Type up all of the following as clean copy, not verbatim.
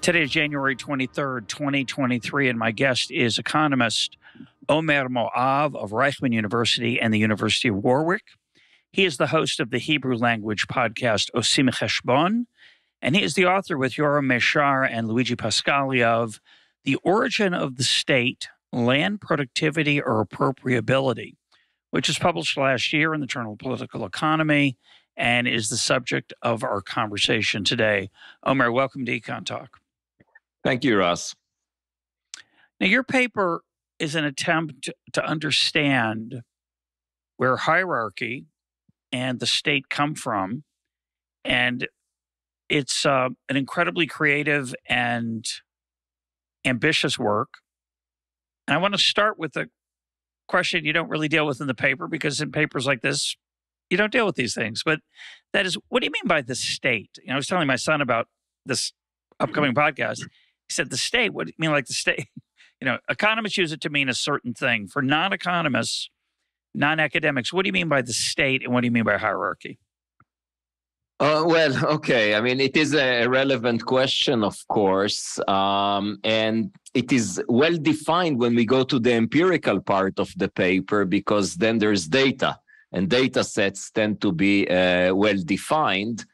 Today is January 23rd, 2023, and my guest is economist Omer Moav of Reichman University and the University of Warwick. He is the host of the Hebrew language podcast Osim Cheshbon, and he is the author with Yoram Meshar and Luigi Pascali of The Origin of the State, Land Productivity or Appropriability, which was published last year in the Journal of Political Economy and is the subject of our conversation today. Omer, welcome to Econ Talk. Thank you, Ross. Now, your paper is an attempt to understand where hierarchy and the state come from, and it's an incredibly creative and ambitious work. And I want to start with a question you don't really deal with in the paper, because in papers like this, you don't deal with these things. But that is, what do you mean by the state? I was telling my son about this upcoming podcast. He said, the state, what do you mean like the state? Economists use it to mean a certain thing. For non-economists, non-academics, what do you mean by the state and what do you mean by hierarchy? Okay. I mean, it is a relevant question, of course, and it is well defined when we go to the empirical part of the paper, because then there's data, and data sets tend to be well defined.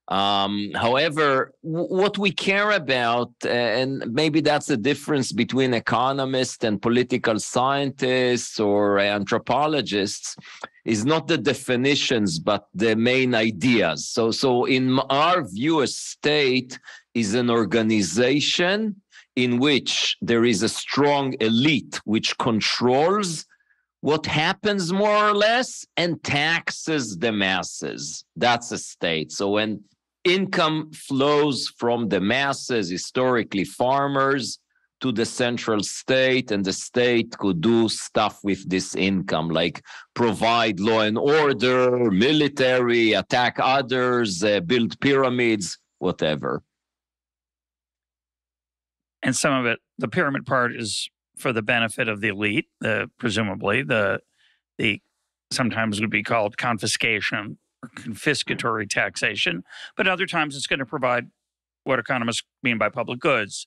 However, what we care about, and maybe that's the difference between economists and political scientists or anthropologists, is not the definitions, but the main ideas. So in our view, a state is an organization in which there is a strong elite which controls what happens more or less and taxes the masses. That's a state. So when income flows from the masses, historically farmers, to the central state, and the state could do stuff with this income, like provide law and order, military, attack others, build pyramids, whatever. And some of it, the pyramid part, is for the benefit of the elite, presumably. The sometimes would be called confiscation or confiscatory taxation, but other times it's going to provide what economists mean by public goods.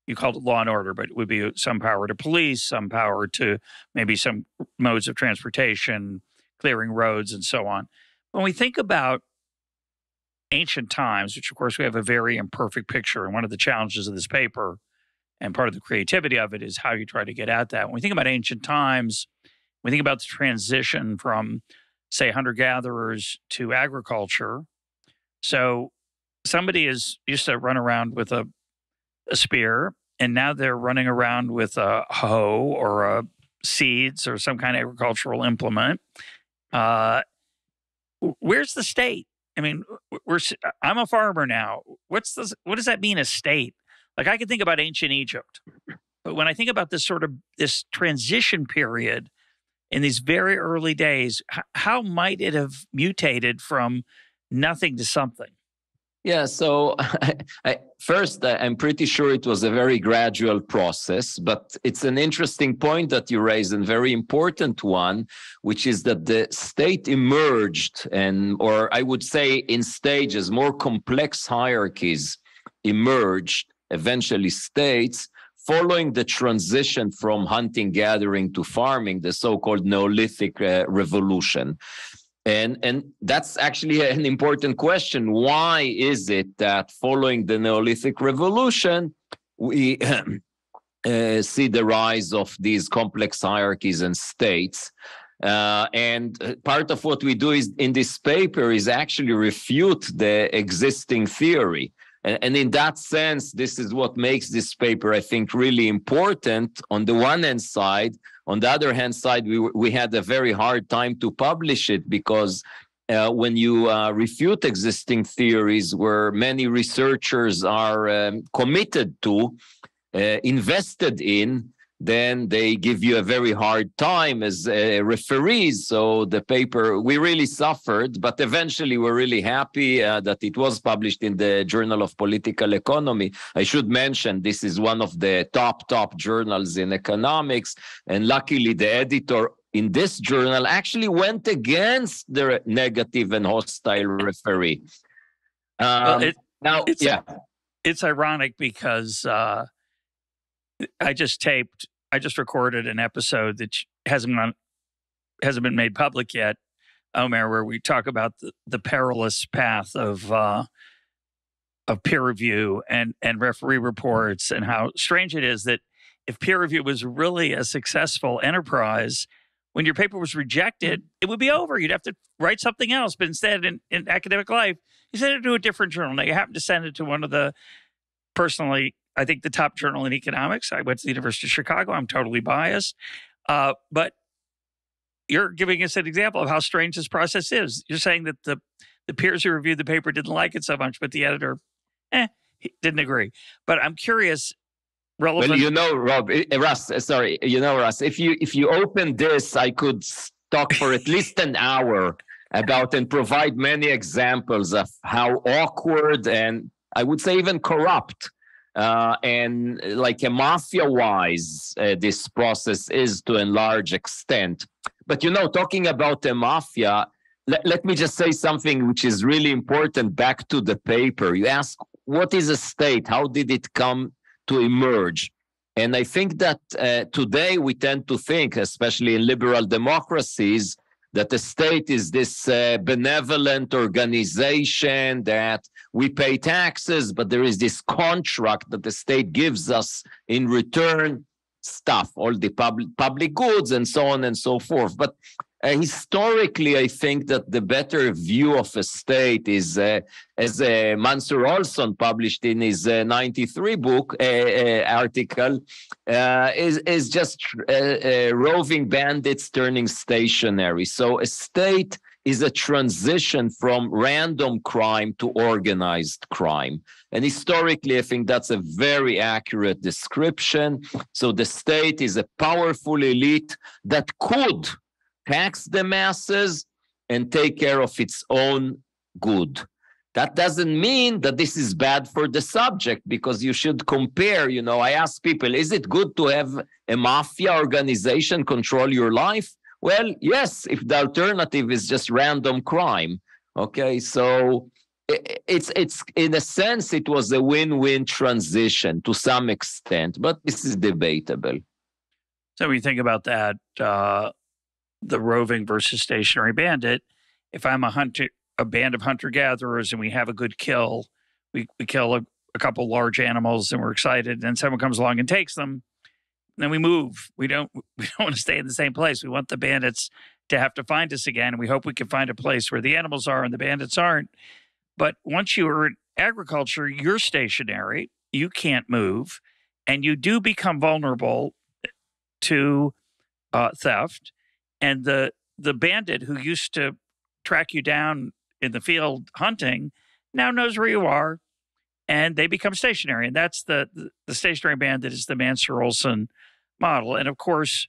You called it law and order, but it would be some power to police, some power to maybe some modes of transportation, clearing roads, and so on. When we think about ancient times, which of course we have a very imperfect picture, and one of the challenges of this paper and part of the creativity of it is how you try to get at that. When we think about ancient times, we think about the transition from, say, hunter-gatherers to agriculture. So somebody used to run around with a spear, and now they're running around with a hoe or seeds or some kind of agricultural implement. Where's the state? I mean, I'm a farmer now. What does that mean, a state? Like, I can think about ancient Egypt, but when I think about this transition period in these very early days, how might it have mutated from nothing to something? Yeah, so first, I'm pretty sure it was a very gradual process, but it's an interesting point that you raised, and very important one, which is that the state emerged, or I would say in stages, more complex hierarchies emerged, eventually states, following the transition from hunting-gathering to farming, the so-called Neolithic revolution. And that's actually an important question. Why is it that following the Neolithic revolution, we see the rise of these complex hierarchies and states? And part of what we do is in this paper is actually refute the existing theory. And in that sense, this is what makes this paper, I think, really important on the one hand side. On the other hand side, we had a very hard time to publish it, because when you refute existing theories where many researchers are committed to, invested in, then they give you a very hard time as referees. So the paper, we really suffered, but eventually we're really happy that it was published in the Journal of Political Economy. I should mention this is one of the top journals in economics, and luckily the editor in this journal actually went against the negative and hostile referee. it's ironic because I just recorded an episode that hasn't been made public yet, Omer, where we talk about the perilous path of peer review and referee reports, and how strange it is that if peer review was really a successful enterprise, when your paper was rejected, it would be over. You'd have to write something else. But instead, in academic life, you send it to a different journal. Now, you happen to send it to one of the, personally, I think the top journal in economics. I went to the University of Chicago. I'm totally biased. But you're giving us an example of how strange this process is. You're saying that the peers who reviewed the paper didn't like it so much, but the editor, he didn't agree. But I'm curious, relevant. Well, Russ, Russ, if you open this, I could talk for at least an hour about and provide many examples of how awkward and I would say even corrupt and like a mafia-wise this process is to a large extent. But, talking about the mafia, let me just say something which is really important back to the paper. You ask, what is a state? How did it come to emerge? And I think that today we tend to think, especially in liberal democracies, that the state is this benevolent organization that we pay taxes, but there is this contract that the state gives us in return stuff, all the public goods and so on and so forth. But historically, I think that the better view of a state is, as Mansour Olson published in his 93 book article, is just roving bandits turning stationary. So a state is a transition from random crime to organized crime. And historically, I think that's a very accurate description. So the state is a powerful elite that could tax the masses and take care of its own good. That doesn't mean that this is bad for the subject, because you should compare. I ask people, is it good to have a mafia organization control your life? Well, yes, if the alternative is just random crime. Okay, so it's in a sense, it was a win-win transition to some extent, but this is debatable. So when you think about that, the roving versus stationary bandit, if I'm a band of hunter-gatherers and we have a good kill, we kill a couple large animals and we're excited, and then someone comes along and takes them, then we move. We don't want to stay in the same place. We want the bandits to have to find us again, and we hope we can find a place where the animals are and the bandits aren't. But once you are in agriculture, you're stationary, you can't move, and you do become vulnerable to theft. And the bandit who used to track you down in the field hunting now knows where you are, and they become stationary. And that's the stationary bandit is the Mansour Olson model. And of course,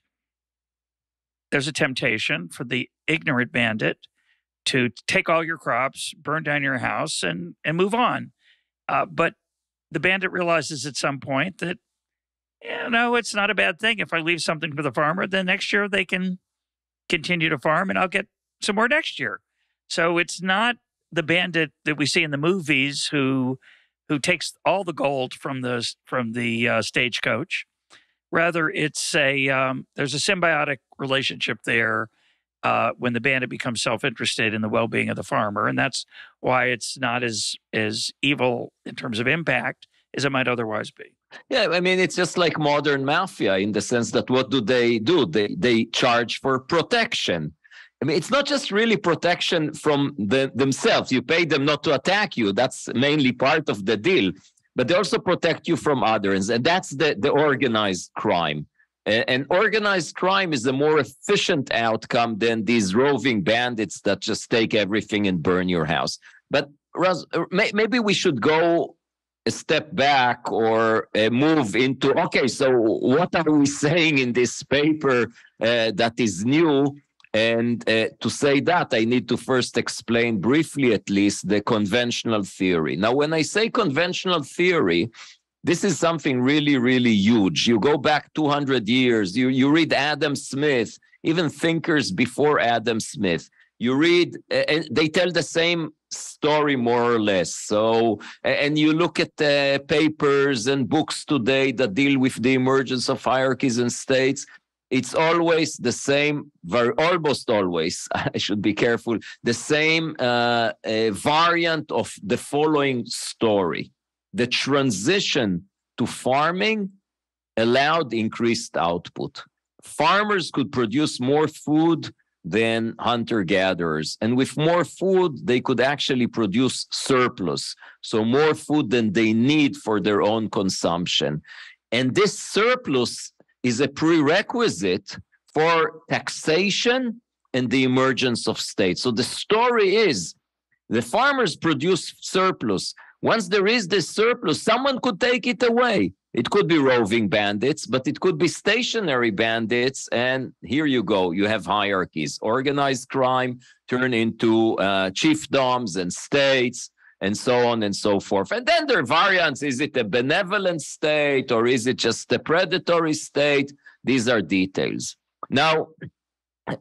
there's a temptation for the ignorant bandit to take all your crops, burn down your house, and move on. But the bandit realizes at some point that, it's not a bad thing. If I leave something for the farmer, then next year they can continue to farm and I'll get some more next year. So it's not the bandit that we see in the movies who takes all the gold from the stagecoach. Rather, it's there's a symbiotic relationship there when the bandit becomes self-interested in the well-being of the farmer, and that's why it's not as evil in terms of impact as it might otherwise be. Yeah, I mean, it's just like modern mafia in the sense that what do? They charge for protection. I mean, it's not just really protection from themselves. You pay them not to attack you. That's mainly part of the deal. But they also protect you from others. And that's the organized crime. And organized crime is a more efficient outcome than these roving bandits that just take everything and burn your house. But maybe we should go a step back or move into, okay, so what are we saying in this paper that is new? And to say that, I need to first explain briefly, at least, the conventional theory. Now, when I say conventional theory, this is something really, really huge. You go back 200 years, you read Adam Smith, even thinkers before Adam Smith. You read, and they tell the same story more or less. So, and you look at papers and books today that deal with the emergence of hierarchies and states, it's always the same, almost always, I should be careful, the same variant of the following story. The transition to farming allowed increased output. Farmers could produce more food than hunter-gatherers. And with more food, they could actually produce surplus. So more food than they need for their own consumption. And this surplus is a prerequisite for taxation and the emergence of states. So the story is the farmers produce surplus. Once there is this surplus, someone could take it away. It could be roving bandits, but it could be stationary bandits. And here you go. You have hierarchies. Organized crime turn into chiefdoms and states and so on and so forth. And then there are variants. Is it a benevolent state or is it just a predatory state? These are details. Now,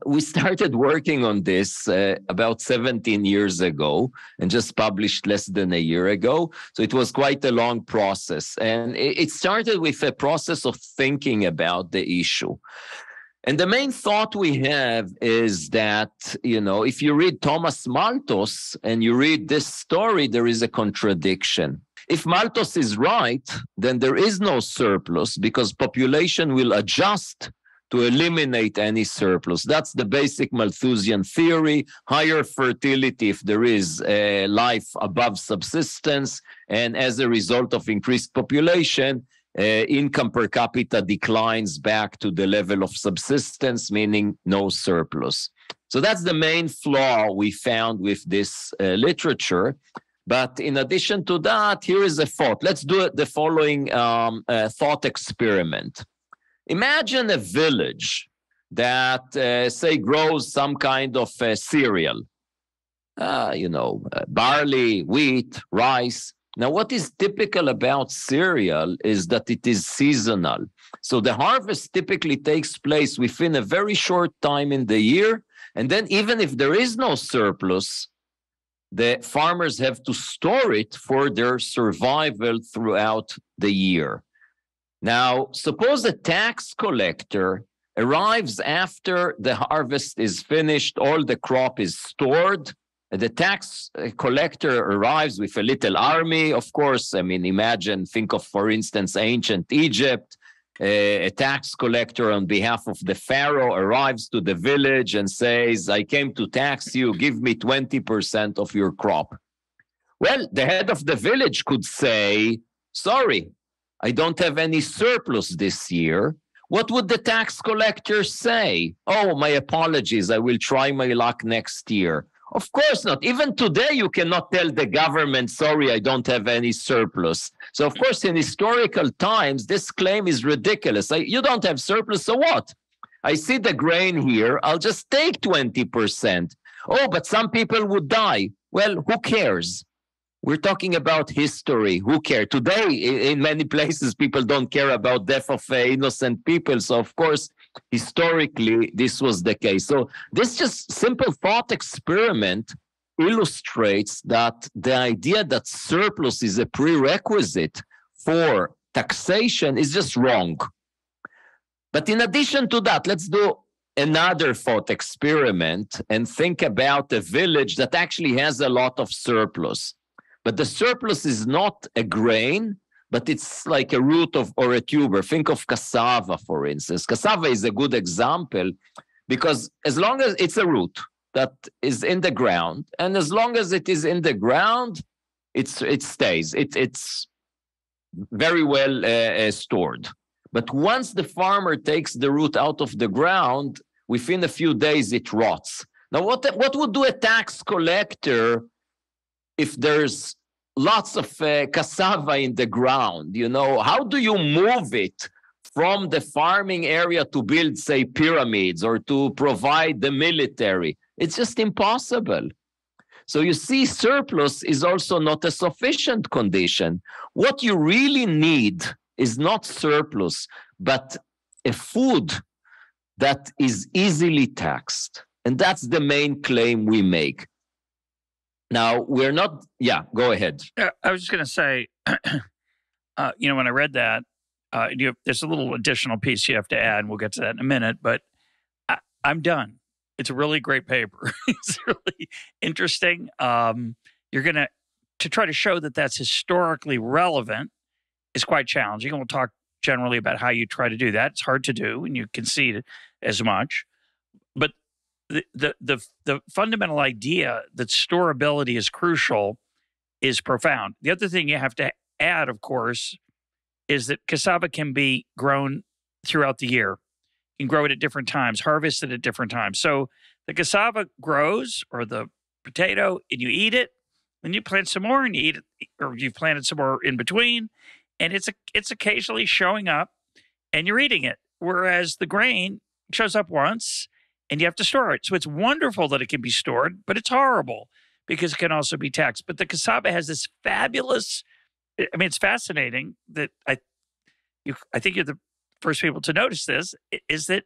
we started working on this about 17 years ago and just published less than a year ago. So it was quite a long process. And it started with a process of thinking about the issue. And the main thought we have is that, you know, if you read Thomas Malthus and you read this story, there is a contradiction. If Malthus is right, then there is no surplus because population will adjust to eliminate any surplus. That's the basic Malthusian theory. Higher fertility if there is life above subsistence, and as a result of increased population, income per capita declines back to the level of subsistence, meaning no surplus. So that's the main flaw we found with this literature. But in addition to that, here is a thought. Let's do the following thought experiment. Imagine a village that, say, grows some kind of cereal, barley, wheat, rice. Now, what is typical about cereal is that it is seasonal. So the harvest typically takes place within a very short time in the year. And then even if there is no surplus, the farmers have to store it for their survival throughout the year. Now, suppose a tax collector arrives after the harvest is finished, all the crop is stored, and the tax collector arrives with a little army, of course. I mean, think of, for instance, ancient Egypt. A tax collector on behalf of the pharaoh arrives to the village and says, I came to tax you, give me 20% of your crop. Well, the head of the village could say, sorry, I don't have any surplus this year. What would the tax collector say? Oh, my apologies, I will try my luck next year. Of course not. Even today, you cannot tell the government, sorry, I don't have any surplus. So, of course, in historical times, this claim is ridiculous. You don't have surplus, so what? I see the grain here, I'll just take 20%. Oh, but some people would die. Well, who cares? We're talking about history. Who cares? Today, in many places, people don't care about death of innocent people. So, of course, historically, this was the case. So this just simple thought experiment illustrates that the idea that surplus is a prerequisite for taxation is just wrong. But in addition to that, let's do another thought experiment and think about a village that actually has a lot of surplus. But the surplus is not a grain, but it's like a root or a tuber. Think of cassava, for instance. Cassava is a good example because as long as it's a root that is in the ground, and as long as it is in the ground, it stays. It's very well stored. But once the farmer takes the root out of the ground, within a few days it rots. Now, what would do a tax collector if there's lots of cassava in the ground? You know, how do you move it from the farming area to build, say, pyramids or to provide the military? It's just impossible. So you see, surplus is also not a sufficient condition. What you really need is not surplus, but a food that is easily taxed. And that's the main claim we make. Now, we're not, yeah, go ahead. I was just going to say, when I read that, there's a little additional piece you have to add, and we'll get to that in a minute, but I'm done. It's a really great paper. It's really interesting. You're going to try to show that that's historically relevant is quite challenging. And we'll talk generally about how you try to do that. It's hard to do, and you concede as much. But the fundamental idea that storability is crucial is profound. The other thing you have to add, of course, is that cassava can be grown throughout the year. You can grow it at different times, harvested at different times. So the cassava grows, or the potato, and you eat it. Then you plant some more and you eat it, or you've planted some more in between, and it's occasionally showing up, and you're eating it. Whereas the grain shows up once, and you have to store it. So it's wonderful that it can be stored, but it's horrible because it can also be taxed. But the cassava has this fabulous. I mean, it's fascinating that I think you're the first people to notice this. Is that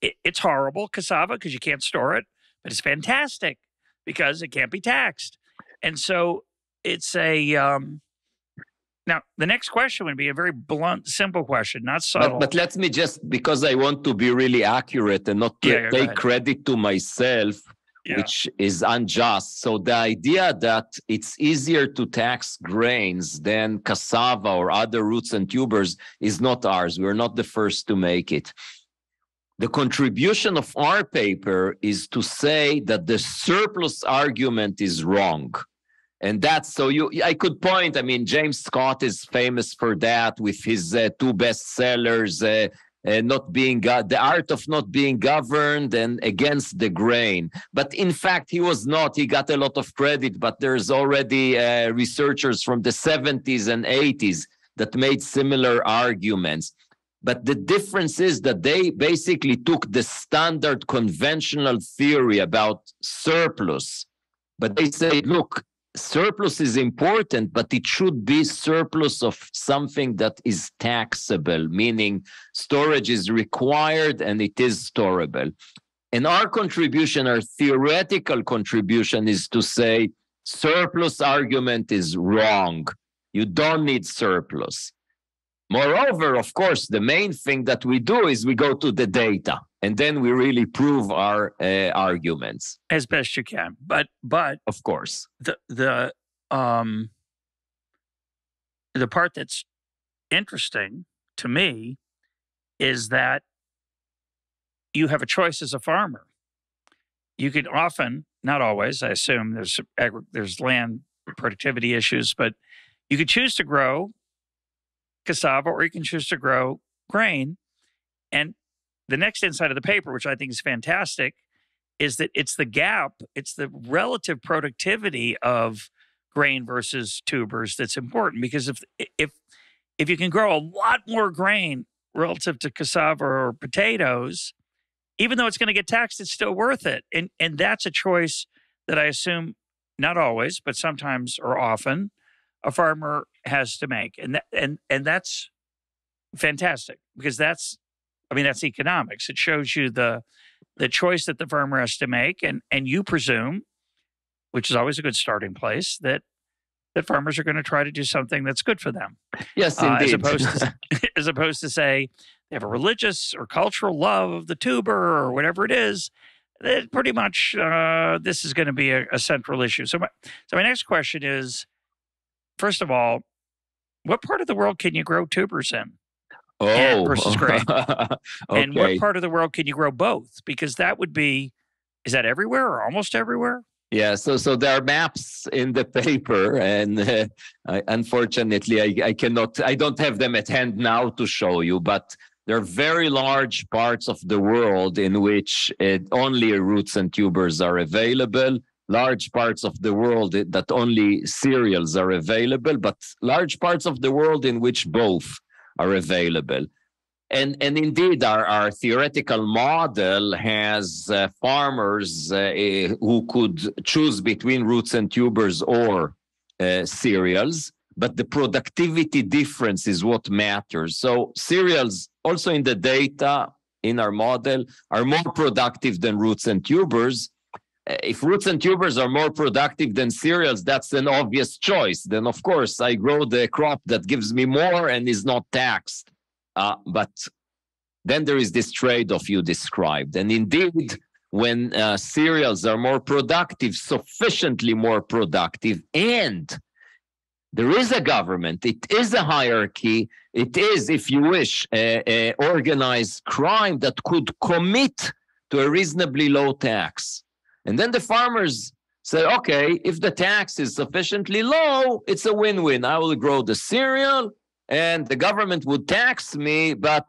it's horrible cassava because you can't store it, but it's fantastic because it can't be taxed. And so it's a now the next question would be a very blunt, simple question, not subtle. But let me just, because I want to be really accurate and not take credit to myself, which is unjust. So the idea that it's easier to tax grains than cassava or other roots and tubers is not ours. We're not the first to make it. The contribution of our paper is to say that the surplus argument is wrong. And that's so I could point, I mean, James Scott is famous for that with his two bestsellers, not being the art of not being governed and against the grain. But in fact, he was not. He got a lot of credit, but there's already researchers from the 70s and 80s that made similar arguments. But the difference is that they basically took the standard conventional theory about surplus, but they say, look, surplus is important, but it should be surplus of something that is taxable, meaning storage is required and it is storable. And our contribution, our theoretical contribution, is to say surplus argument is wrong. You don't need surplus. Moreover, of course, the main thing that we do is we go to the data, and then we really prove our arguments as best you can. But of course, the part that's interesting to me is that you have a choice as a farmer. You can often, not always, I assume there's land productivity issues, but you could choose to grow cassava, or you can choose to grow grain. And the next inside of the paper, which I think is fantastic, is that it's the gap, it's the relative productivity of grain versus tubers that's important. Because if you can grow a lot more grain relative to cassava or potatoes, even though it's going to get taxed, it's still worth it. And that's a choice that I assume, not always, but sometimes or often, a farmer has to make. And that's fantastic, because that's economics. It shows you the choice that the farmer has to make, and you presume, which is always a good starting place, that farmers are going to try to do something that's good for them. Yes, indeed. As opposed to say they have a religious or cultural love of the tuber or whatever it is. That pretty much this is going to be a central issue. So my next question is, first of all, what part of the world can you grow tubers in? Versus grain. Okay. And what part of the world can you grow both? Because that would be, is that everywhere or almost everywhere? Yeah, so there are maps in the paper, and unfortunately, I don't have them at hand now to show you, but there are very large parts of the world in which only roots and tubers are available. Large parts of the world that only cereals are available, but large parts of the world in which both are available. And indeed, our theoretical model has farmers who could choose between roots and tubers or cereals, but the productivity difference is what matters. So cereals, also in the data in our model, are more productive than roots and tubers. if roots and tubers are more productive than cereals, that's an obvious choice. Then, of course, I grow the crop that gives me more and is not taxed. But then there is this trade-off you described. And indeed, when cereals are more productive, sufficiently more productive, and there is a government, it is a hierarchy, it is, if you wish, a organized crime that could commit to a reasonably low tax. And then the farmers say, okay, if the tax is sufficiently low, it's a win-win. I will grow the cereal and the government would tax me, but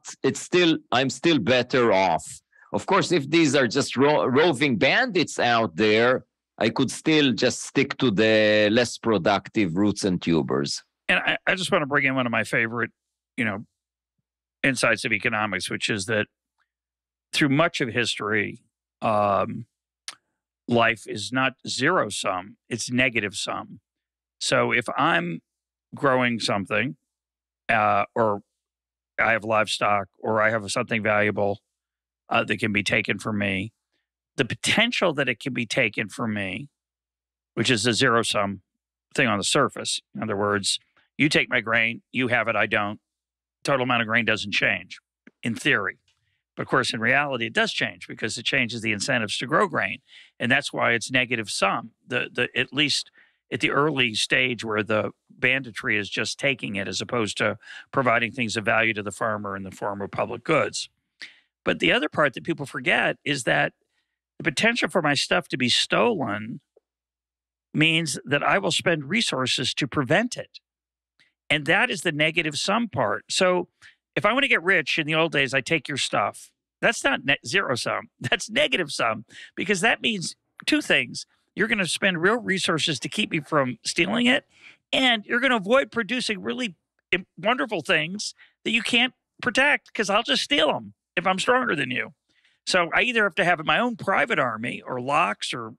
I'm still better off. Of course, if these are just roving bandits out there, I could still just stick to the less productive roots and tubers. And I just want to bring in one of my favorite, insights of economics, which is that through much of history, life is not zero sum, it's negative sum. So if I'm growing something, or I have livestock, or I have something valuable that can be taken from me, the potential that it can be taken from me, which is a zero sum thing on the surface. In other words, you take my grain, you have it, I don't. Total amount of grain doesn't change, in theory. But of course, in reality, it does change because it changes the incentives to grow grain. And that's why it's negative sum, at least at the early stage where the banditry is just taking it as opposed to providing things of value to the farmer in the form of public goods. But the other part that people forget is that the potential for my stuff to be stolen means that I will spend resources to prevent it. And that is the negative sum part. So if I want to get rich in the old days, I take your stuff. That's not zero sum. That's negative sum, because that means two things. You're going to spend real resources to keep me from stealing it, and you're going to avoid producing really wonderful things that you can't protect because I'll just steal them if I'm stronger than you. So I either have to have my own private army or locks or,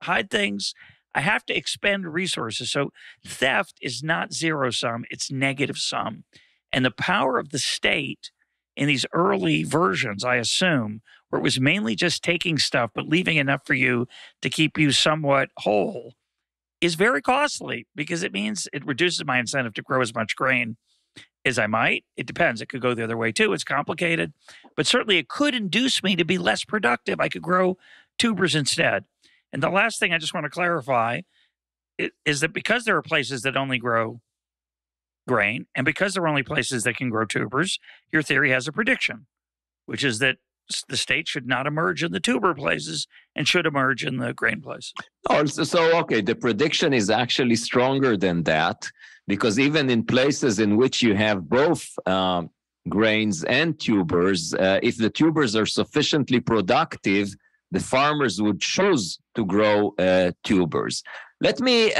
hide things. I have to expend resources. So theft is not zero sum, it's negative sum. And the power of the state in these early versions, I assume, where it was mainly just taking stuff but leaving enough for you to keep you somewhat whole, is very costly because it means it reduces my incentive to grow as much grain as I might. It depends. It could go the other way too. It's complicated. But certainly it could induce me to be less productive. I could grow tubers instead. And the last thing I just want to clarify is that because there are places that only grow grain, and because there are only places that can grow tubers, your theory has a prediction, which is that the state should not emerge in the tuber places and should emerge in the grain places. Oh, okay, the prediction is actually stronger than that, because even in places in which you have both grains and tubers, if the tubers are sufficiently productive, the farmers would choose to grow tubers. Let me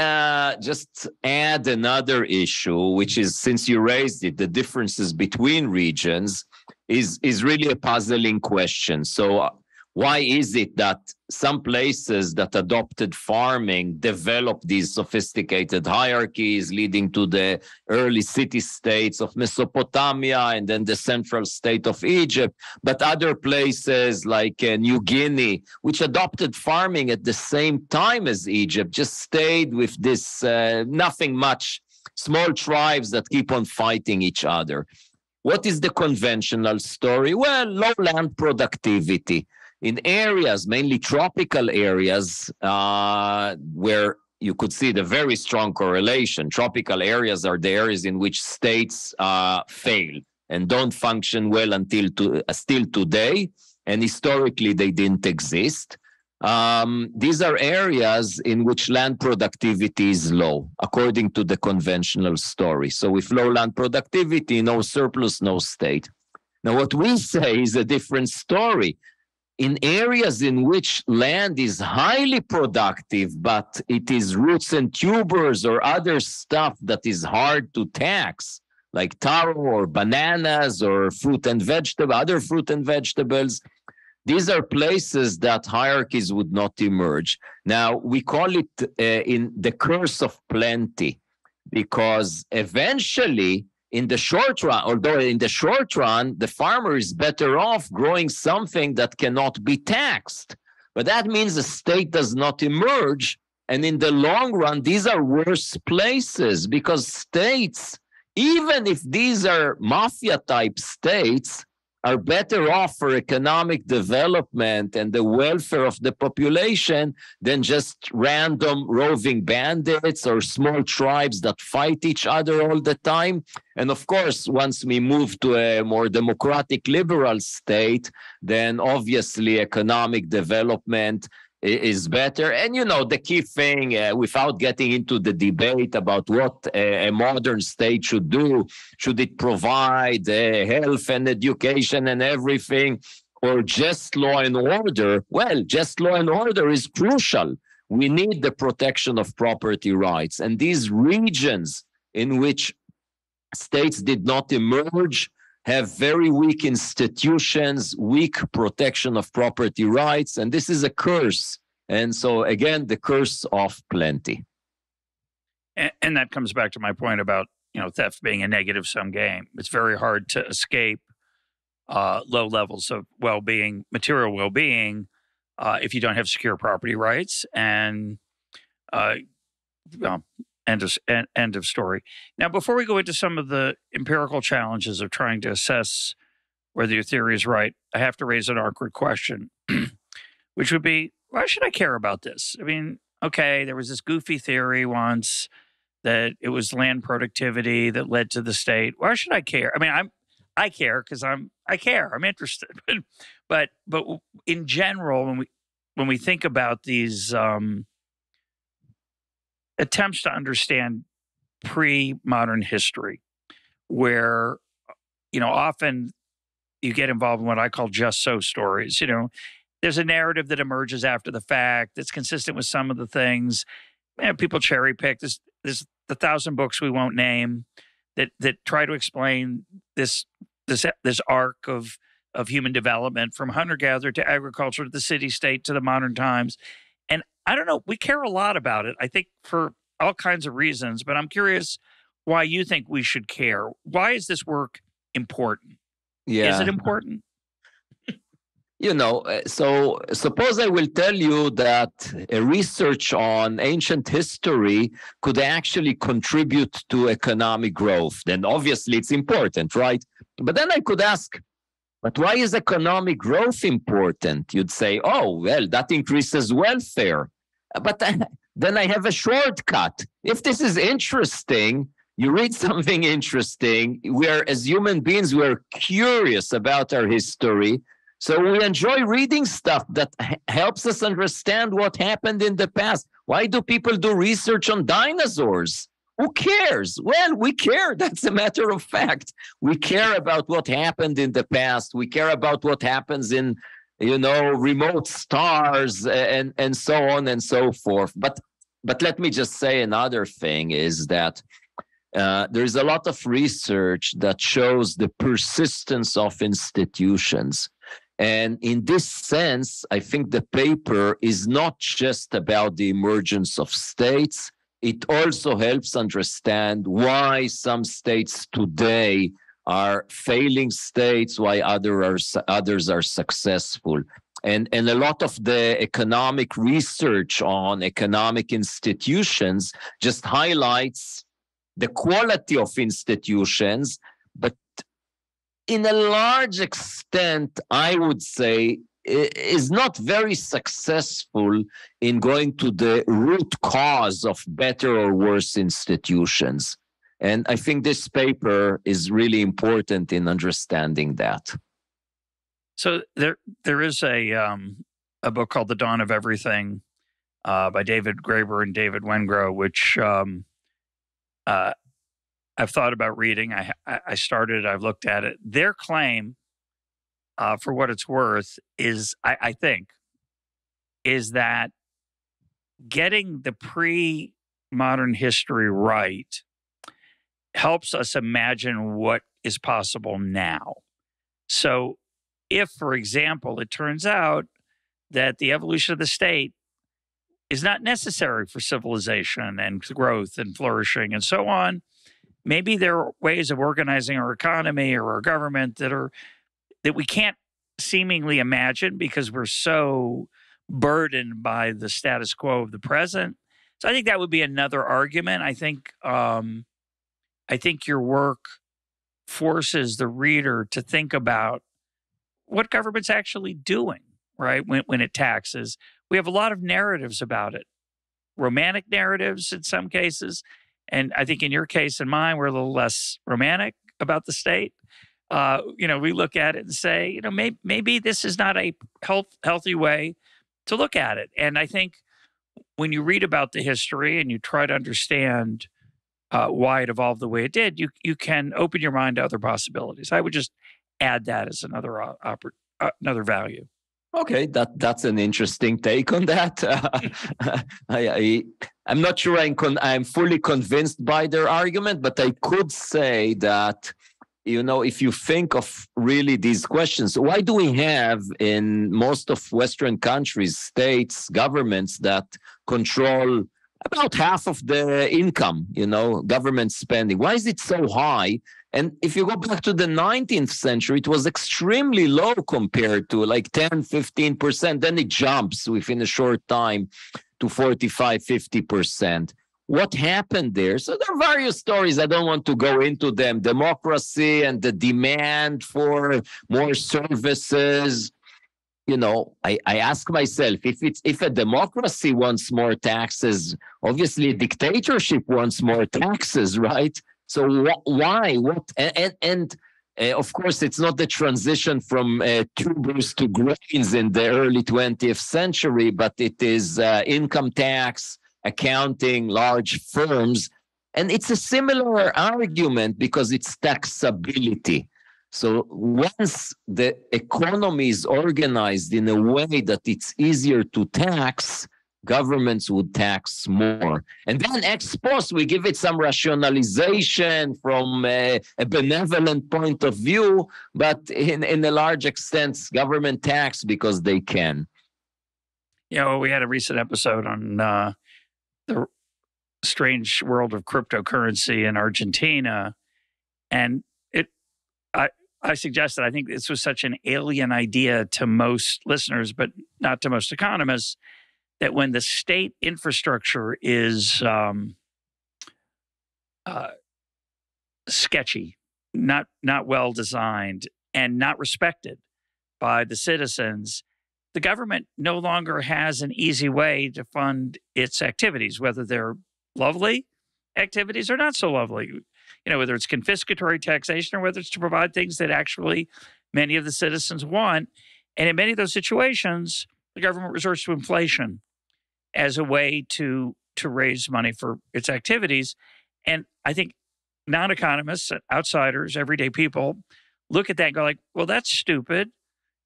just add another issue, which is, since you raised it, the differences between regions is really a puzzling question. So why is it that some places that adopted farming developed these sophisticated hierarchies leading to the early city-states of Mesopotamia and then the central state of Egypt, but other places like New Guinea, which adopted farming at the same time as Egypt, just stayed with this nothing much, small tribes that keep on fighting each other? What is the conventional story? Well, low land productivity. In areas, mainly tropical areas, where you could see the very strong correlation. Tropical areas are the areas in which states fail and don't function well until still today, and historically they didn't exist. These are areas in which land productivity is low, according to the conventional story. So with low land productivity, no surplus, no state. Now, what we say is a different story. In areas in which land is highly productive, but it is roots and tubers or other stuff that is hard to tax, like taro or bananas or fruit and vegetable, other fruit and vegetables, these are places that hierarchies would not emerge. Now, we call it in the curse of plenty, because eventually, in the short run, although in the short run, the farmer is better off growing something that cannot be taxed. But that means the state does not emerge. And in the long run, these are worse places because states, even if these are mafia type states, are better off for economic development and the welfare of the population than just random roving bandits or small tribes that fight each other all the time. And of course, once we move to a more democratic liberal state, then obviously economic development is better. And, you know, the key thing, without getting into the debate about what a modern state should do, should it provide health and education and everything, or just law and order? Well, just law and order is crucial. We need the protection of property rights. And these regions in which states did not emerge have very weak institutions, weak protection of property rights, and this is a curse. And so, again, the curse of plenty. And that comes back to my point about, you know, theft being a negative-sum game. It's very hard to escape low levels of well-being, material well-being, if you don't have secure property rights. And well, end of story. Now, before we go into some of the empirical challenges of trying to assess whether your theory is right, I have to raise an awkward question, which would be, why should I care about this? I mean, okay, there was this goofy theory once that it was land productivity that led to the state. Why should I care? I mean, I care because I care. I'm interested. But in general, when we think about these attempts to understand pre-modern history, where, you know, often you get involved in what I call just so stories. You know, there's a narrative that emerges after the fact that's consistent with some of the things. People cherry pick. There's the 1,000 books we won't name that try to explain this arc of human development from hunter-gatherer to agriculture to the city-state to the modern times. And I don't know, we care a lot about it, I think, for all kinds of reasons, but I'm curious why you think we should care. Why is this work important? Yeah. Is it important? You know, so suppose I will tell you that a research on ancient history could actually contribute to economic growth. Then obviously it's important, right? But then I could ask, but why is economic growth important? You'd say, oh, well, that increases welfare. But then I have a shortcut. If this is interesting, you read something interesting. As human beings, we're curious about our history. So we enjoy reading stuff that helps us understand what happened in the past. Why do people do research on dinosaurs? Who cares? Well, we care. That's a matter of fact. We care about what happened in the past. We care about what happens in, you know, remote stars and so on and so forth. But let me just say another thing is that there's a lot of research that shows the persistence of institutions. And in this sense, I think the paper is not just about the emergence of states. It also helps understand why some states today are failing states, why others are successful. And a lot of the economic research on economic institutions just highlights the quality of institutions, but in a large extent, I would say, is not very successful in going to the root cause of better or worse institutions. And I think this paper is really important in understanding that. So there is a book called The Dawn of Everything by David Graeber and David Wengrow, which I've thought about reading. I started, I've looked at it. Their claim, for what it's worth, is, I think, is that getting the pre-modern history right helps us imagine what is possible now. So if, for example, it turns out that the evolution of the state is not necessary for civilization and growth and flourishing and so on, maybe there are ways of organizing our economy or our government that we can't seemingly imagine because we're so burdened by the status quo of the present. So I think that would be another argument. I think your work forces the reader to think about what government's actually doing, right? When it taxes, we have a lot of narratives about it, romantic narratives in some cases, and I think in your case and mine, we're a little less romantic about the state. We look at it and say, maybe this is not a healthy way to look at it. And I think when you read about the history and you try to understand why it evolved the way it did, you can open your mind to other possibilities. I would just add that as another value. Okay, that's an interesting take on that. I'm not sure I'm fully convinced by their argument, but I could say that, if you think of really these questions, why do we have in most of Western countries, states, governments that control about half of the income, government spending? Why is it so high? And if you go back to the 19th century, it was extremely low compared to like 10, 15%. Then it jumps within a short time to 45, 50%. What happened there? So there are various stories. I don't want to go into them. Democracy and the demand for more services. I ask myself, if a democracy wants more taxes, obviously a dictatorship wants more taxes, right? So why? What? And of course, it's not the transition from tubers to grains in the early 20th century, but it is income tax, accounting, large firms. And it's a similar argument because it's taxability. So once the economy is organized in a way that it's easier to tax, governments would tax more. And then ex post, we give it some rationalization from a benevolent point of view, but in a large extent, government tax because they can. We had a recent episode on the strange world of cryptocurrency in Argentina. And I suggested, I think this was such an alien idea to most listeners, but not to most economists, that when the state infrastructure is sketchy, not well designed, and not respected by the citizens, the government no longer has an easy way to fund its activities, whether they're lovely activities or not so lovely. Whether it's confiscatory taxation or whether it's to provide things that actually many of the citizens want. And in many of those situations, the government resorts to inflation as a way to raise money for its activities. And I think non-economists, outsiders, everyday people look at that and go like, well, that's stupid.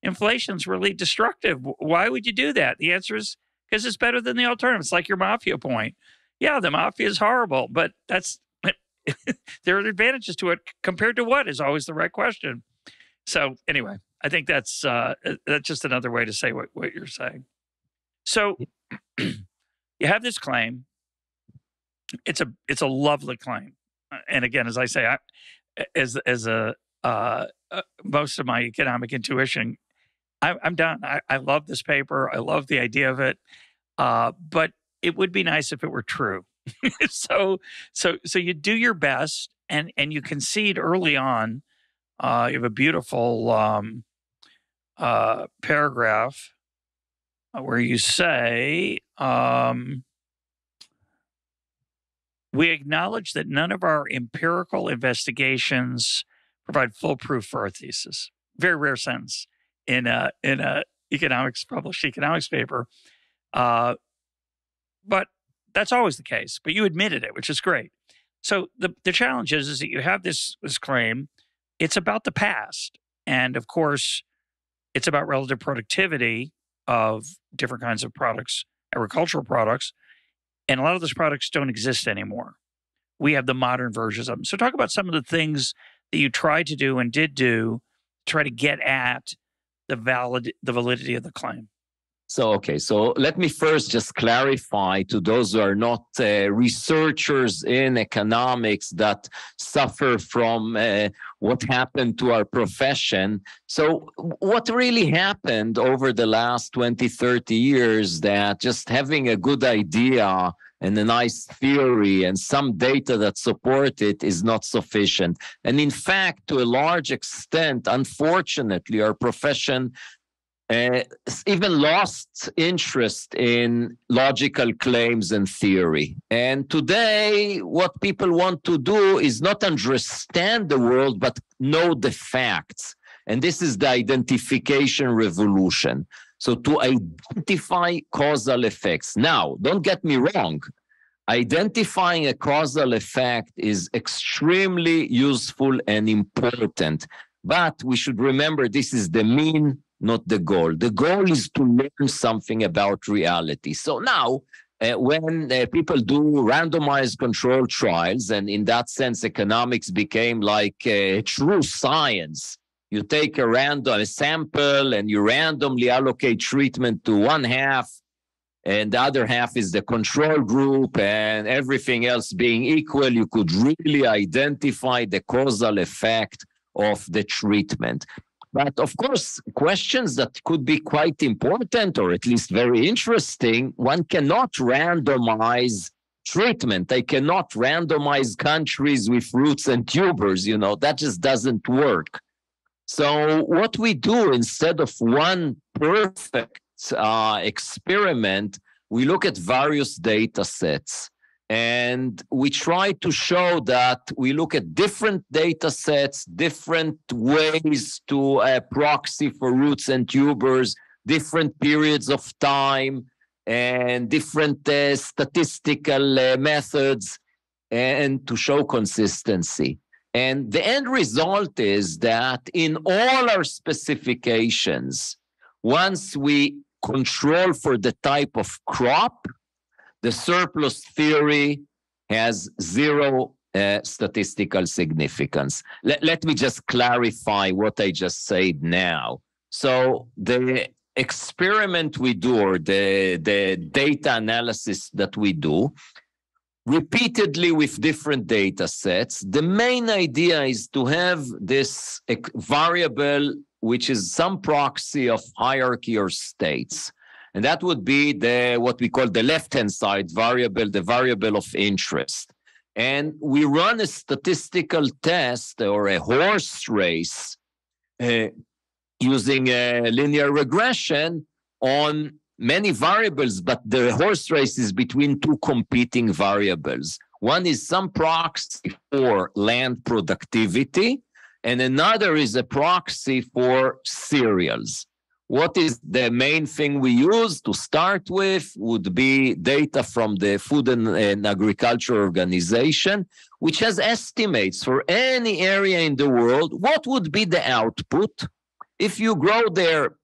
Inflation's really destructive. Why would you do that? The answer is because it's better than the alternative. It's like your mafia point. Yeah, the mafia is horrible, but there are advantages to it compared to what is always the right question. So anyway, I think that's just another way to say what you're saying. So you have this claim. It's a lovely claim, and again, as I say, as most of my economic intuition, I'm done. I love this paper. I love the idea of it, but it would be nice if it were true. So you do your best, and you concede early on. You have a beautiful paragraph where you say, we acknowledge that none of our empirical investigations provide full proof for our thesis. Very rare sentence in a published economics paper. But that's always the case. But you admitted it, which is great. So the challenge is that you have this claim. It's about the past. And of course, it's about relative productivity of different kinds of products, agricultural products. And a lot of those products don't exist anymore. We have the modern versions of them. So talk about some of the things that you tried to do and did do to try to get at the validity of the claim. So let me first just clarify to those who are not researchers in economics that suffer from what happened to our profession. So what really happened over the last 20, 30 years, that just having a good idea and a nice theory and some data that support it is not sufficient. And in fact, to a large extent, unfortunately, our profession even lost interest in logical claims and theory. And today, what people want to do is not understand the world, but know the facts. And this is the identification revolution. So to identify causal effects. Now, don't get me wrong. Identifying a causal effect is extremely useful and important. But we should remember this is the mean, not the goal. The goal is to learn something about reality. So now, when people do randomized controlled trials, and in that sense, economics became like true science. You take a sample and you randomly allocate treatment to one half, and the other half is the control group, and everything else being equal, you could really identify the causal effect of the treatment. But of course, questions that could be quite important or at least very interesting, one cannot randomize treatment. I cannot randomize countries with roots and tubers, that just doesn't work. So what we do, instead of one perfect experiment, we look at various data sets. And we try to show that we look at different data sets, different ways to proxy for roots and tubers, different periods of time, and different statistical methods, and to show consistency. And the end result is that in all our specifications, once we control for the type of crop, the surplus theory has zero statistical significance. Let me just clarify what I just said now. So the experiment we do, or the data analysis that we do, repeatedly with different data sets, the main idea is to have this variable, which is some proxy of hierarchy or states. And that would be what we call the left-hand side variable, the variable of interest. And we run a statistical test or a horse race using a linear regression on many variables, but the horse race is between two competing variables. One is some proxy for land productivity, and another is a proxy for cereals. What is the main thing we use to start with would be data from the Food and Agriculture Organization, which has estimates for any area in the world. What would be the output if you grow there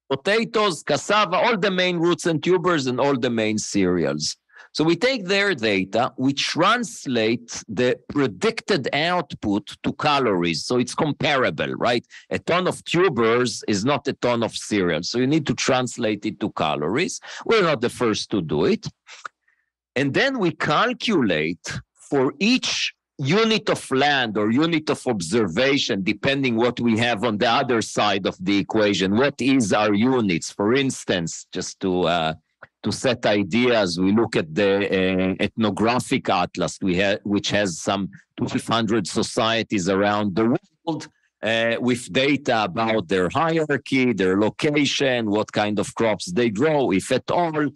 potatoes, cassava, all the main roots and tubers, and all the main cereals? So we take their data, we translate the predicted output to calories. So it's comparable, right? A ton of tubers is not a ton of cereal. So you need to translate it to calories. We're not the first to do it. And then we calculate for each unit of land or unit of observation, depending what we have on the other side of the equation. What is our units? For instance, just to set ideas, we look at the ethnographic atlas which has some 1,200 societies around the world with data about their hierarchy, their location, what kind of crops they grow, if at all.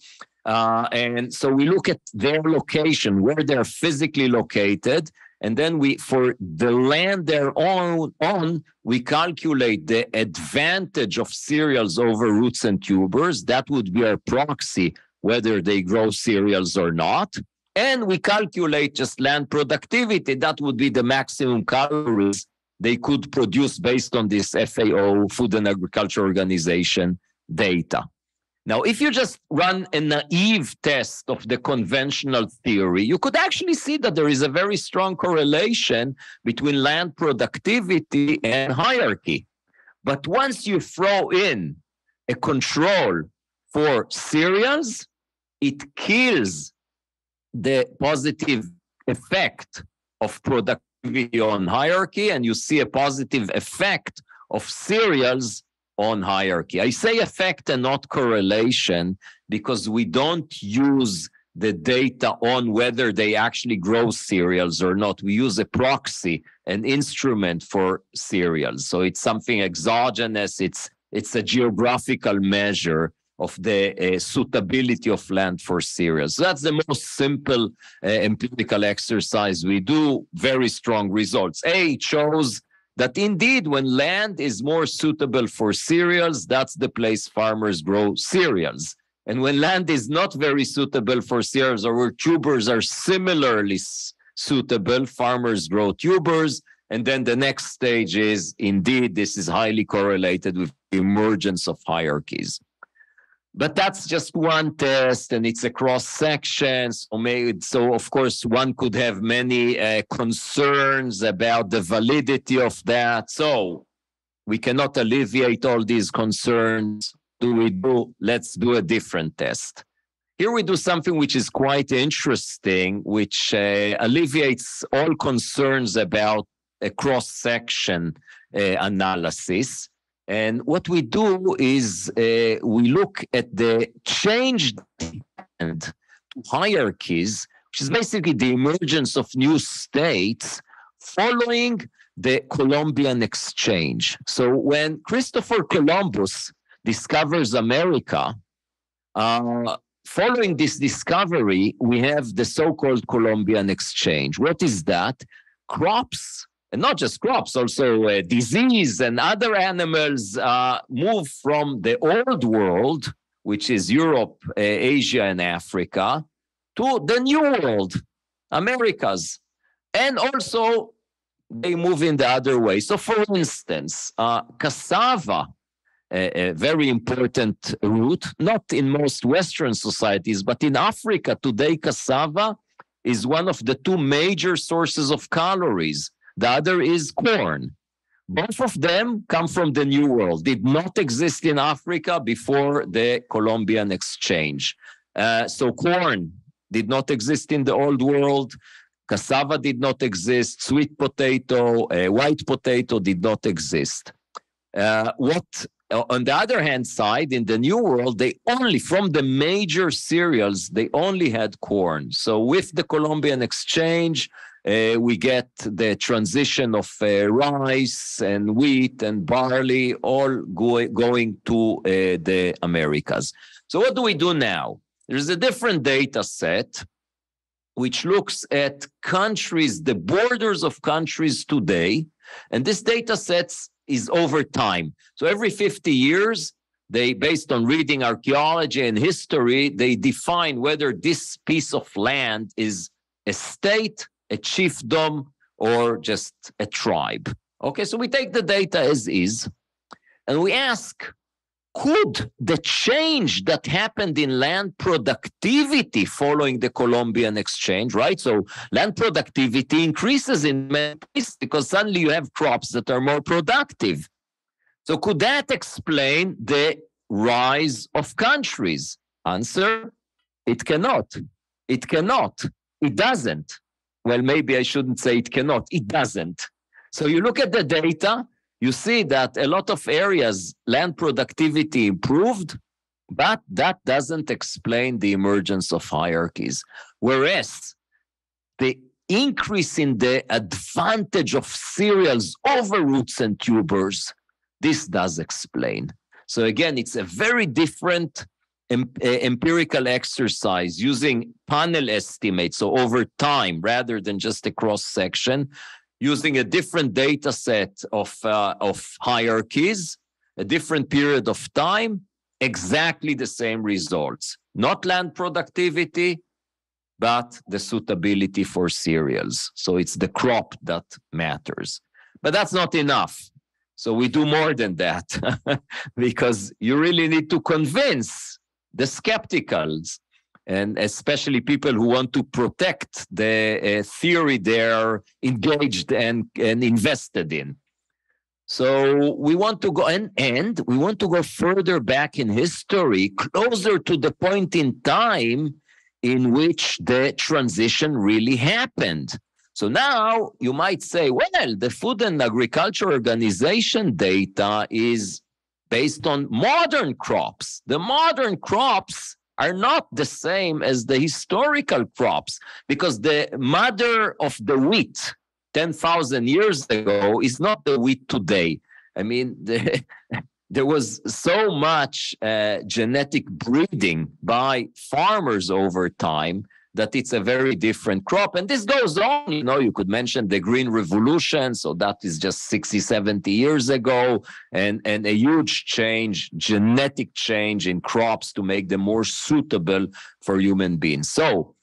And so we look at their location, where they're physically located, and then for the land they're on, we calculate the advantage of cereals over roots and tubers. That would be our proxy, whether they grow cereals or not. And we calculate just land productivity. That would be the maximum calories they could produce based on this FAO, Food and Agriculture Organization data. Now, if you just run a naive test of the conventional theory, you could actually see that there is a very strong correlation between land productivity and hierarchy. But once you throw in a control for cereals, it kills the positive effect of productivity on hierarchy, and you see a positive effect of cereals on hierarchy. I say effect and not correlation because we don't use the data on whether they actually grow cereals or not. We use a proxy, an instrument for cereals. So it's something exogenous. It's a geographical measure of the suitability of land for cereals. So that's the most simple empirical exercise we do. Very strong results. It shows that indeed when land is more suitable for cereals, that's the place farmers grow cereals. And when land is not very suitable for cereals, or where tubers are similarly suitable, farmers grow tubers. And then the next stage is, indeed, this is highly correlated with the emergence of hierarchies. But that's just one test, and it's across sections. So, of course, one could have many concerns about the validity of that. So we cannot alleviate all these concerns. Let's do a different test. Here we do something which is quite interesting, which alleviates all concerns about a cross-section analysis. And what we do is we look at the changed to hierarchies, which is basically the emergence of new states following the Columbian exchange. So when Christopher Columbus discovers America, following this discovery, we have the so-called Columbian exchange. What is that? Crops, and not just crops, also disease and other animals move from the old world, which is Europe, Asia, and Africa, to the new world, Americas. And also, they move in the other way. So, for instance, cassava, a very important root, not in most Western societies, but in Africa today, cassava is one of the two major sources of calories. The other is corn. Both of them come from the New World, did not exist in Africa before the Columbian exchange. So corn did not exist in the Old World. Cassava did not exist. Sweet potato, white potato did not exist. On the other hand side, in the New World, they only, from the major cereals, they only had corn. So with the Columbian exchange, we get the transition of rice and wheat and barley all going to the Americas. So what do we do now? There's a different data set which looks at countries, the borders of countries today. And this data set is over time. So every 50 years, they, based on reading archaeology and history, they define whether this piece of land is a state, a chiefdom, or just a tribe. Okay, so we take the data as is, and we ask, could the change that happened in land productivity following the Columbian exchange, right? So land productivity increases in many places because suddenly you have crops that are more productive. So could that explain the rise of countries? Answer, it cannot. It cannot. It doesn't. Well, maybe I shouldn't say it cannot. It doesn't. So you look at the data, you see that a lot of areas, land productivity improved, but that doesn't explain the emergence of hierarchies. Whereas the increase in the advantage of cereals over roots and tubers, this does explain. So again, it's a very different empirical exercise using panel estimates, so over time, rather than just a cross-section, using a different data set of hierarchies, a different period of time, exactly the same results. Not land productivity, but the suitability for cereals. So it's the crop that matters. But that's not enough. So we do more than that because you really need to convince the skepticals, and especially people who want to protect the theory they're engaged and invested in. So we want to go and we want to go further back in history, closer to the point in time in which the transition really happened. So now you might say, well, the Food and Agriculture Organization data is based on modern crops. The modern crops are not the same as the historical crops because the mother of the wheat 10,000 years ago is not the wheat today. I mean, there was so much genetic breeding by farmers over time that it's a very different crop. And this goes on, you could mention the Green Revolution. So that is just 60, 70 years ago, and a huge change, genetic change in crops to make them more suitable for human beings. So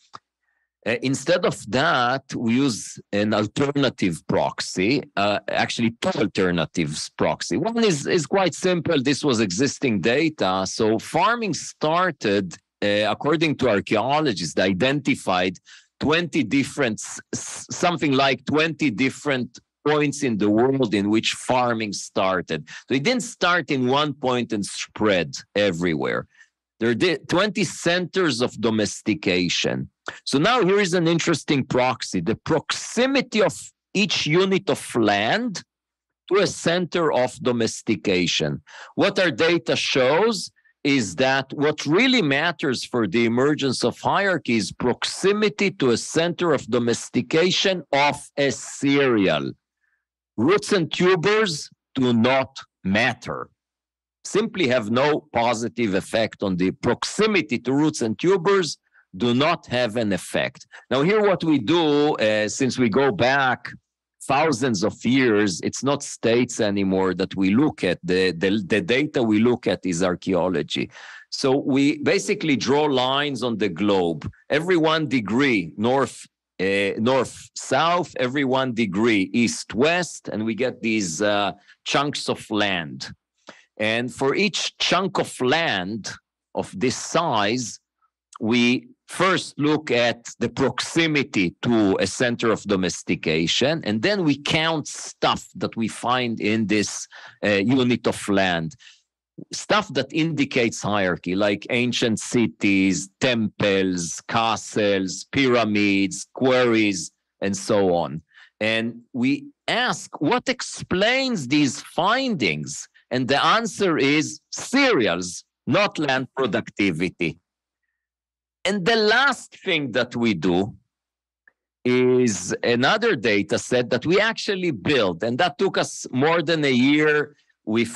instead of that, we use an alternative proxy, actually two alternatives proxy. One is quite simple. This was existing data. So farming started, according to archaeologists, they identified 20 different, something like 20 different points in the world in which farming started. So it didn't start in one point and spread everywhere. There are 20 centers of domestication. So now here is an interesting proxy. The proximity of each unit of land to a center of domestication. What our data shows is that what really matters for the emergence of hierarchy is proximity to a center of domestication of a cereal. Roots and tubers do not matter. Simply have no positive effect on the proximity to roots and tubers, do not have an effect. Now here what we do, since we go back thousands of years, it's not states anymore that we look at. The data we look at is archaeology. So we basically draw lines on the globe. Every 1 degree north, south, every 1 degree east, west, and we get these chunks of land. And for each chunk of land of this size, we first look at the proximity to a center of domestication, and then we count stuff that we find in this unit of land. Stuff that indicates hierarchy, like ancient cities, temples, castles, pyramids, quarries, and so on. And we ask, what explains these findings? And the answer is cereals, not land productivity. And the last thing that we do is another data set that we actually built, and that took us more than a year with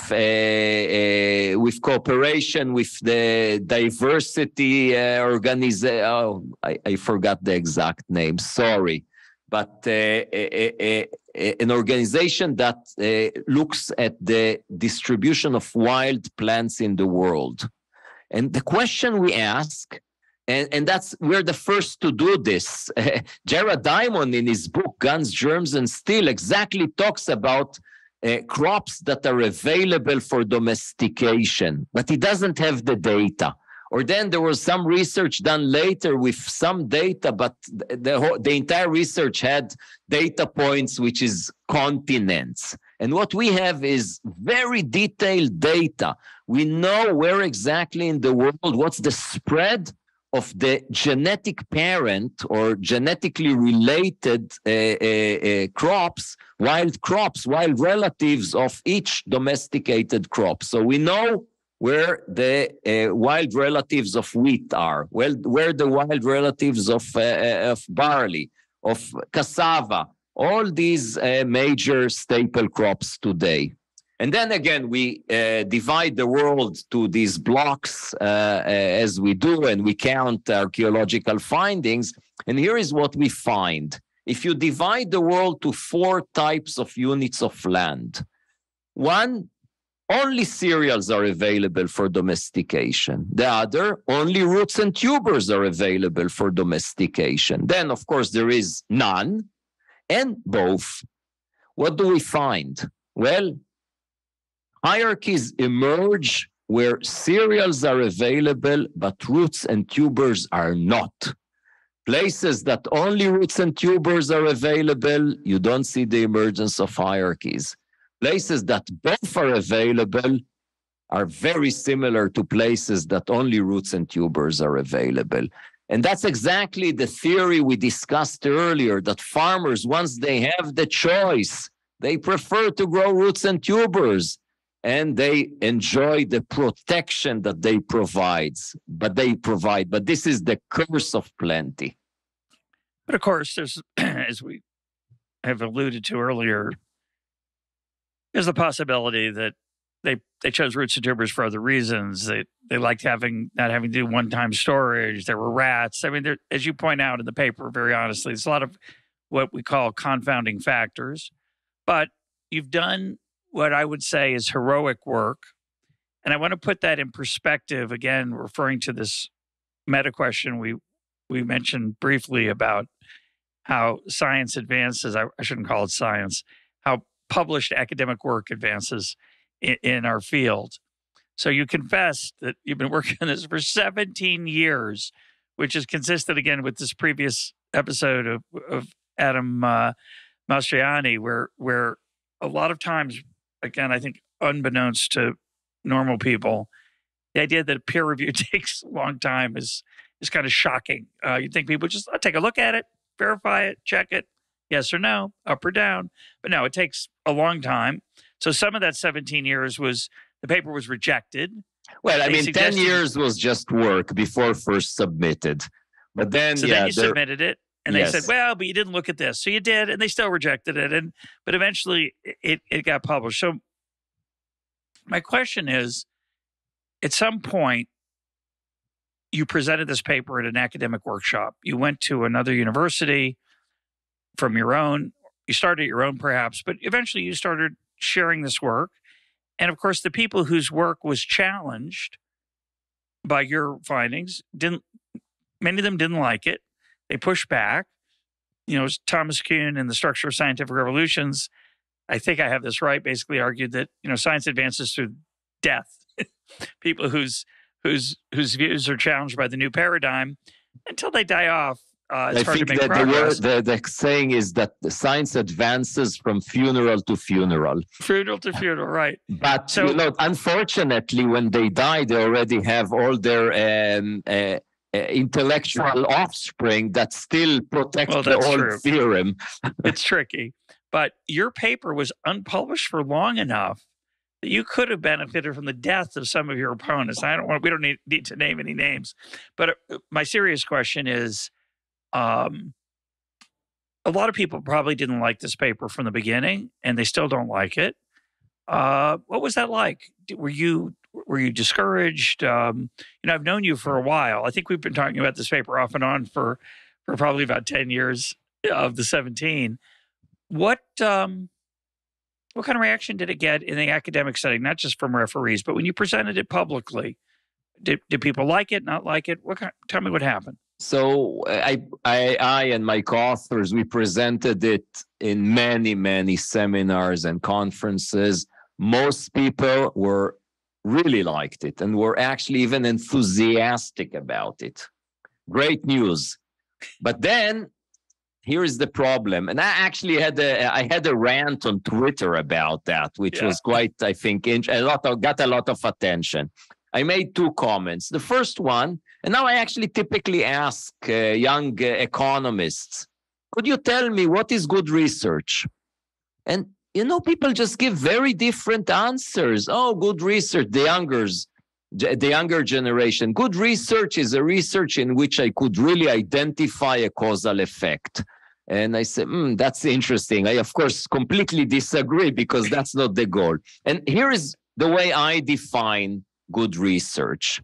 cooperation with the diversity organization. Oh, I forgot the exact name, sorry. But an organization that looks at the distribution of wild plants in the world. And the question we ask, and we're the first to do this. Jared Diamond in his book, Guns, Germs, and Steel exactly talks about crops that are available for domestication, but he doesn't have the data. Or then there was some research done later with some data, but the entire research had data points, which is continents. And what we have is very detailed data. We know where exactly in the world, what's the spread of the genetic parent or genetically related crops, wild relatives of each domesticated crop. So we know where the wild relatives of wheat are, where the wild relatives of barley, of cassava, all these major staple crops today. And then again, we divide the world to these blocks as we do, and we count archaeological findings. And here is what we find. If you divide the world to 4 types of units of land, one, only cereals are available for domestication. The other, only roots and tubers are available for domestication. Then, of course, there is none and both. What do we find? Well, hierarchies emerge where cereals are available, but roots and tubers are not. Places that only roots and tubers are available, you don't see the emergence of hierarchies. Places that both are available are very similar to places that only roots and tubers are available. And that's exactly the theory we discussed earlier, that farmers, once they have the choice, they prefer to grow roots and tubers, and they enjoy the protection that they provide. But this is the curse of plenty. But of course, there's, as we have alluded to earlier, there's the possibility that they chose roots and tubers for other reasons. They liked not having to do one-time storage. There were rats. I mean, as you point out in the paper, very honestly, there's a lot of what we call confounding factors. But you've done what I would say is heroic work. And I want to put that in perspective, again, referring to this meta question we mentioned briefly about how science advances. I shouldn't call it science, how published academic work advances in our field. So you confessed that you've been working on this for 17 years, which is consistent again with this previous episode of Adam Mastriani, where a lot of times, again, I think unbeknownst to normal people, the idea that peer review takes a long time is kind of shocking. You'd think people just take a look at it, verify it, check it, yes or no, up or down. But no, it takes a long time. So some of that 17 years was the paper was rejected. Well, I mean, 10 years was just work before first submitted. But then, then you submitted it, and they said, well, but you didn't look at this. So you did, and they still rejected it. But eventually it got published. So my question is, at some point, you presented this paper at an academic workshop. You went to another university from your own. You started your own, perhaps, but eventually you started sharing this work. And of course, the people whose work was challenged by your findings many of them didn't like it. They pushed back. You know, Thomas Kuhn in The Structure of Scientific Revolutions, I think I have this right, basically argued that, science advances through death. People whose views are challenged by the new paradigm, until they die off, it's hard to make progress. The saying is that the science advances from funeral to funeral. Funeral to funeral, right. But, unfortunately, when they die, they already have all their intellectual offspring that still protect the old theorem. It's tricky. But your paper was unpublished for long enough that you could have benefited from the death of some of your opponents. We don't need to name any names. But my serious question is, a lot of people probably didn't like this paper from the beginning, and they still don't like it. What was that like? Were you discouraged? I've known you for a while. I think we've been talking about this paper off and on for probably about 10 years of the 17. What kind of reaction did it get in the academic setting, not just from referees, but when you presented it publicly? Did people like it, not like it? Tell me what happened. So I and my co-authors, we presented it in many, many seminars and conferences. Most people really liked it and were actually even enthusiastic about it. Great news. But then here is the problem. And I actually had a rant on Twitter about that, which was quite, I think, got a lot of attention. I made two comments. The first one, and now I actually typically ask young economists, could you tell me what is good research? And, people just give very different answers. Oh, good research, the younger generation. Good research is a research in which I could really identify a causal effect. And I said, that's interesting. I, of course, completely disagree because that's not the goal. And here is the way I define good research.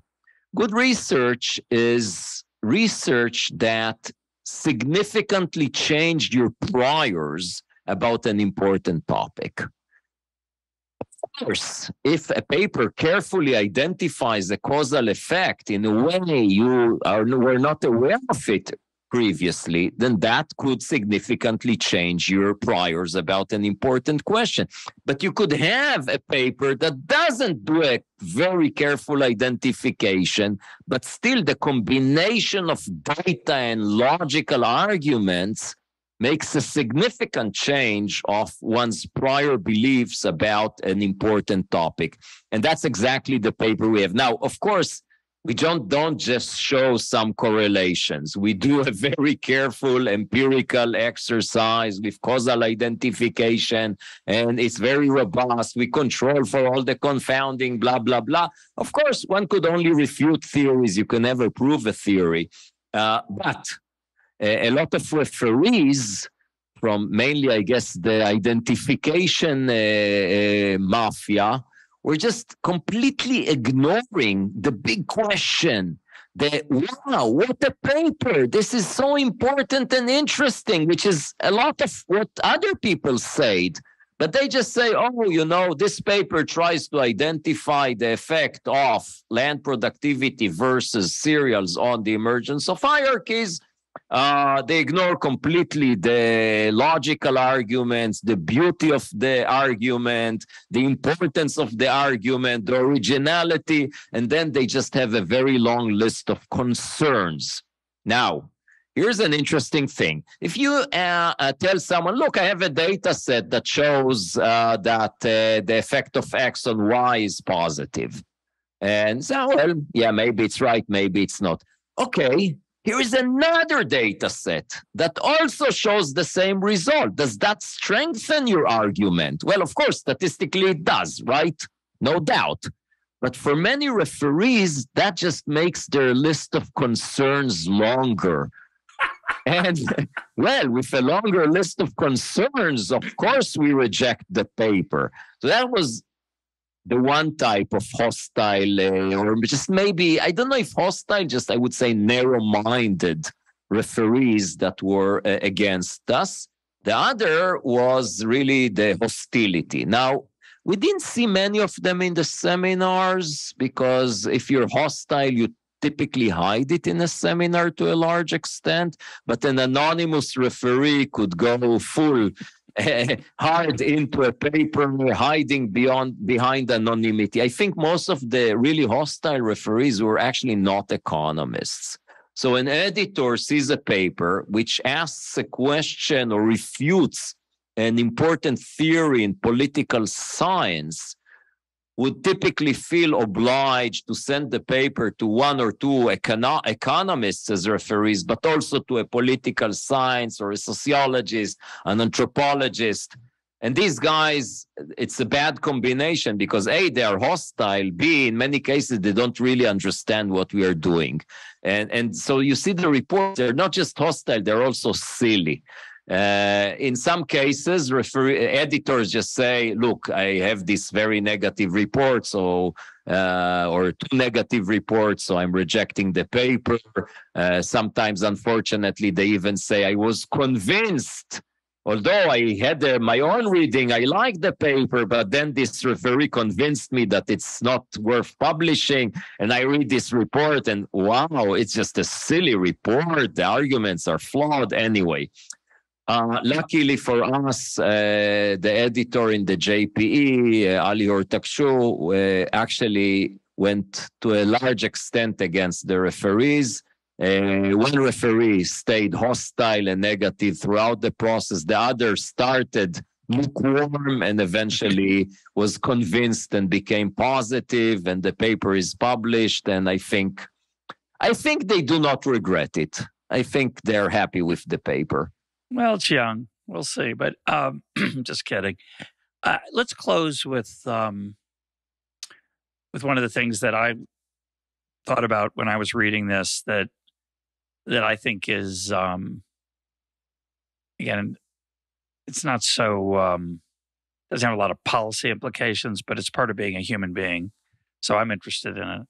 Good research is research that significantly changed your priors about an important topic. Of course, if a paper carefully identifies a causal effect in a way you were not aware of it previously, then that could significantly change your priors about an important question. But you could have a paper that doesn't do a very careful identification, but still the combination of data and logical arguments makes a significant change of one's prior beliefs about an important topic. And that's exactly the paper we have. Now, of course, we don't just show some correlations. We do a very careful empirical exercise with causal identification, and it's very robust. We control for all the confounding, blah, blah, blah. Of course, one could only refute theories. You can never prove a theory. But a lot of referees from mainly, I guess, the identification mafia were just completely ignoring the big question. Wow, what a paper. This is so important and interesting, which is a lot of what other people said. But they just say, oh, this paper tries to identify the effect of land productivity versus cereals on the emergence of hierarchies. They ignore completely the logical arguments, the beauty of the argument, the importance of the argument, the originality, and then they just have a very long list of concerns. Now, here's an interesting thing. If you tell someone, look, I have a data set that shows that the effect of X on Y is positive. And so, well, yeah, maybe it's right, maybe it's not. Okay. Here is another data set that also shows the same result. Does that strengthen your argument? Well, of course, statistically it does, right? No doubt. But for many referees, that just makes their list of concerns longer. And, well, with a longer list of concerns, of course, we reject the paper. So that was the one type of hostile, or just maybe, I don't know if hostile, just I would say narrow-minded referees that were against us. The other was really the hostility. Now, we didn't see many of them in the seminars because if you're hostile, you typically hide it in a seminar to a large extent, but an anonymous referee could go full hard into a paper, hiding behind anonymity. I think most of the really hostile referees were actually not economists. So an editor sees a paper which asks a question or refutes an important theory in political science, would typically feel obliged to send the paper to one or two economists as referees, but also to a political science or a sociologist, an anthropologist. And these guys, it's a bad combination because A, they are hostile, B, in many cases, they don't really understand what we are doing. And so you see the reports, they're not just hostile, they're also silly. In some cases, editors just say, look, I have this very negative report, or two negative reports, so I'm rejecting the paper. Sometimes, unfortunately, they even say, I was convinced, although I had my own reading, I liked the paper, but then this referee convinced me that it's not worth publishing, and I read this report, and wow, it's just a silly report. The arguments are flawed anyway. Luckily for us, the editor in the JPE, Ali Hortakshu, actually went to a large extent against the referees. One referee stayed hostile and negative throughout the process. The other started lukewarm and eventually was convinced and became positive, and the paper is published. And I think they do not regret it. I think they're happy with the paper. Well, it's young. We'll see. But just kidding. Let's close with one of the things that I thought about when I was reading this that I think is, again, it's not so, doesn't have a lot of policy implications, but it's part of being a human being. So I'm interested in it.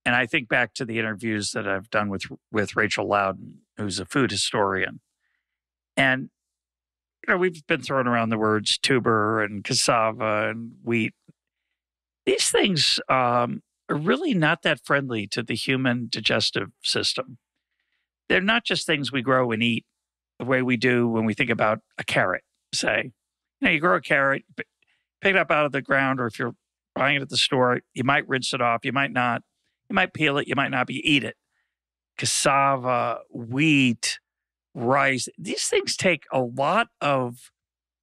And I think back to the interviews that I've done with Rachel Loudon, who's a food historian. And, we've been throwing around the words tuber and cassava and wheat. These things are really not that friendly to the human digestive system. They're not just things we grow and eat the way we do when we think about a carrot, say. You grow a carrot, pick it up out of the ground, or if you're buying it at the store, you might rinse it off, you might not. You might peel it, you might not, but you eat it. Cassava, wheat, rice. These things take a lot of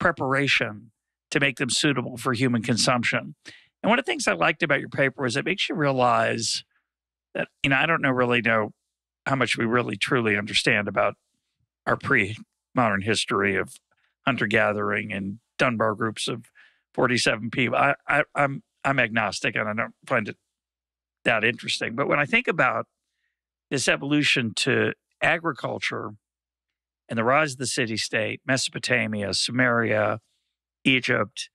preparation to make them suitable for human consumption. And one of the things I liked about your paper is it makes you realize that, I don't really know how much we really truly understand about our pre-modern history of hunter-gathering and Dunbar groups of 47 people. I'm agnostic and I don't find it that interesting. But when I think about this evolution to agriculture and the rise of the city-state, Mesopotamia, Samaria, Egypt,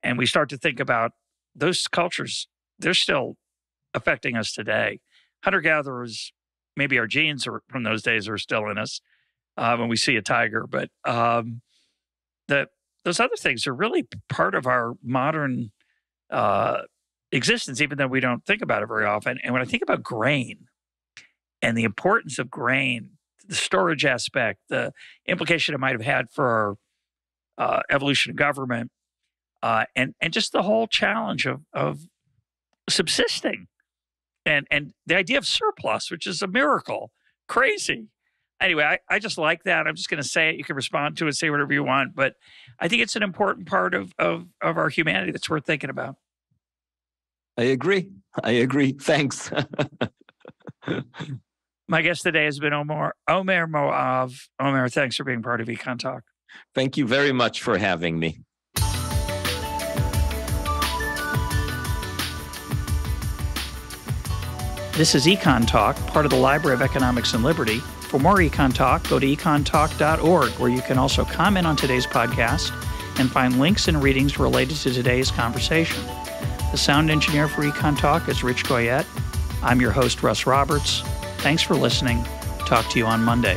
and we start to think about those cultures, they're still affecting us today. Hunter-gatherers, maybe our genes from those days are still in us when we see a tiger, but those other things are really part of our modern existence, even though we don't think about it very often. And when I think about grain and the importance of grain, the storage aspect, the implication it might have had for our evolution of government, and just the whole challenge of subsisting, and the idea of surplus, which is a miracle, crazy. Anyway, I just like that. I'm just going to say it. You can respond to it, say whatever you want, but I think it's an important part of our humanity that's worth thinking about. I agree. Thanks. My guest today has been Omer Moav. Omer, thanks for being part of Econ Talk. Thank you very much for having me. This is Econ Talk, part of the Library of Economics and Liberty. For more Econ Talk, go to econtalk.org, where you can also comment on today's podcast and find links and readings related to today's conversation. The sound engineer for Econ Talk is Rich Goyette. I'm your host, Russ Roberts. Thanks for listening. Talk to you on Monday.